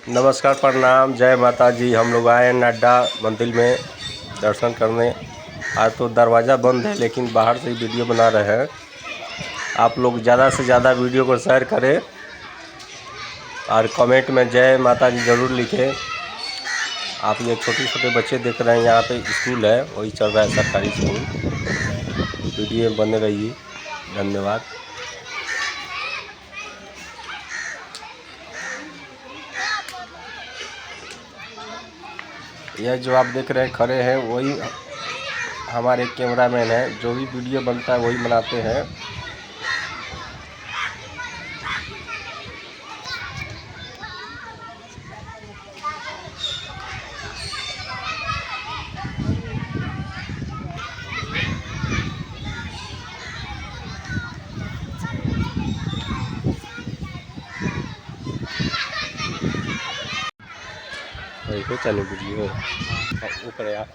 नमस्कार, प्रणाम, जय माता जी। हम लोग आए हैं नड्डा मंदिर में दर्शन करने। आज तो दरवाज़ा बंद है लेकिन बाहर से ही वीडियो बना रहे हैं। आप लोग ज़्यादा से ज़्यादा वीडियो को शेयर करें और कमेंट में जय माता जी ज़रूर लिखें। आप ये छोटे छोटे बच्चे देख रहे हैं, यहाँ पे स्कूल है, वही चल रहा है सरकारी स्कूल। वीडियो में बने रहिए। धन्यवाद। यह जो आप देख रहे हैं खड़े हैं, वही हमारे कैमरामैन हैं। जो भी वीडियो बनता है वही बनाते हैं। देखो चलो वीडियो ऊपर यार।